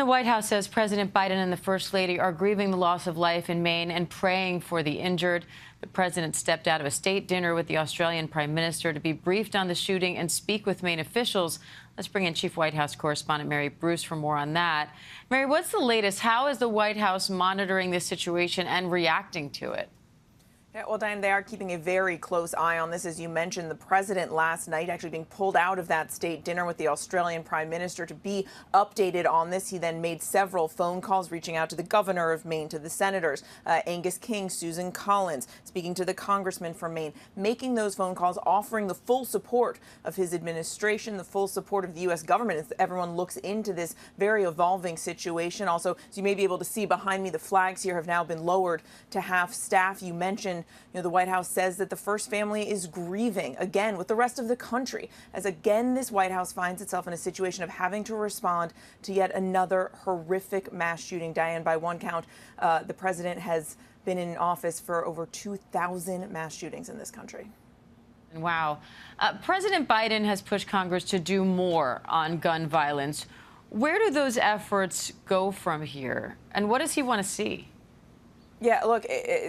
The White House says President Biden and the First Lady are grieving the loss of life in Maine and praying for the injured. The president stepped out of a state dinner with the Australian Prime Minister to be briefed on the shooting and speak with Maine officials. Let's bring in Chief White House correspondent Mary Bruce for more on that. Mary, what's the latest? How is the White House monitoring this situation and reacting to it? Yeah, well, Diane, they are keeping a very close eye on this. As you mentioned, the president last night actually being pulled out of that state dinner with the Australian Prime Minister to be updated on this. He then made several phone calls, reaching out to the governor of Maine, to the senators, Angus King, Susan Collins, speaking to the congressman from Maine, making those phone calls, offering the full support of his administration, the full support of the U.S. government as everyone looks into this very evolving situation. Also, as you may be able to see behind me, the flags here have now been lowered to half staff. You mentioned, the White House says that the first family is grieving again with the rest of the country, as again this White House finds itself in a situation of having to respond to yet another horrific mass shooting. Diane, by one count, the president has been in office for over 2,000 mass shootings in this country. Wow. President Biden has pushed Congress to do more on gun violence. Where do those efforts go from here? And what does he want to see? Yeah, look,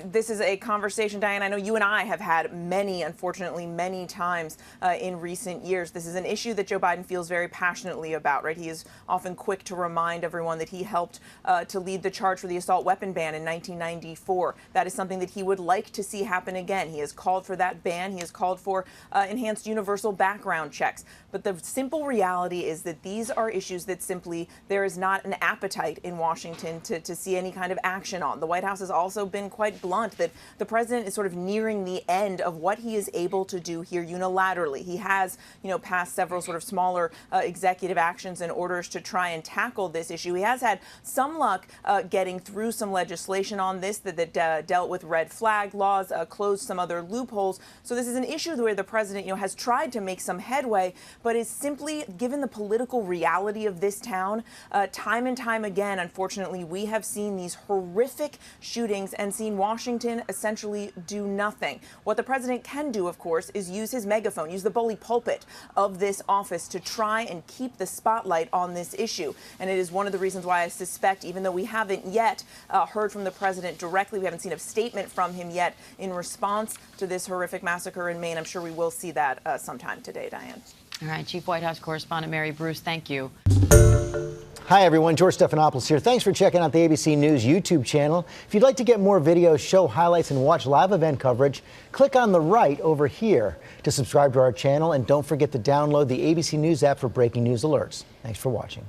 this is a conversation, Diane, I know you and I have had unfortunately, many times in recent years. This is an issue that Joe Biden feels very passionately about, right? He is often quick to remind everyone that he helped to lead the charge for the assault weapon ban in 1994. That is something that he would like to see happen again. He has called for that ban. He has called for enhanced universal background checks. But the simple reality is that these are issues that simply there is not an appetite in Washington to see any kind of action on. The White House has also been quite blunt that the president is sort of nearing the end of what he is able to do here unilaterally. He has, passed several sort of smaller executive actions and orders to try and tackle this issue. He has had some luck getting through some legislation on this that dealt with red flag laws, closed some other loopholes. So this is an issue where the president, has tried to make some headway, but is simply, given the political reality of this town, time and time again, unfortunately, we have seen these horrific shootings and seen Washington essentially do nothing. What the president can do, of course, is use his megaphone, use the bully pulpit of this office to try and keep the spotlight on this issue. And it is one of the reasons why I suspect, even though we haven't yet heard from the president directly, we haven't seen a statement from him yet in response to this horrific massacre in Maine, I'm sure we will see that sometime today, Diane. All right, Chief White House correspondent Mary Bruce, thank you. Hi, everyone. George Stephanopoulos here. Thanks for checking out the ABC News YouTube channel. If you'd like to get more videos, show highlights, and watch live event coverage, click on the right over here to subscribe to our channel. And don't forget to download the ABC News app for breaking news alerts. Thanks for watching.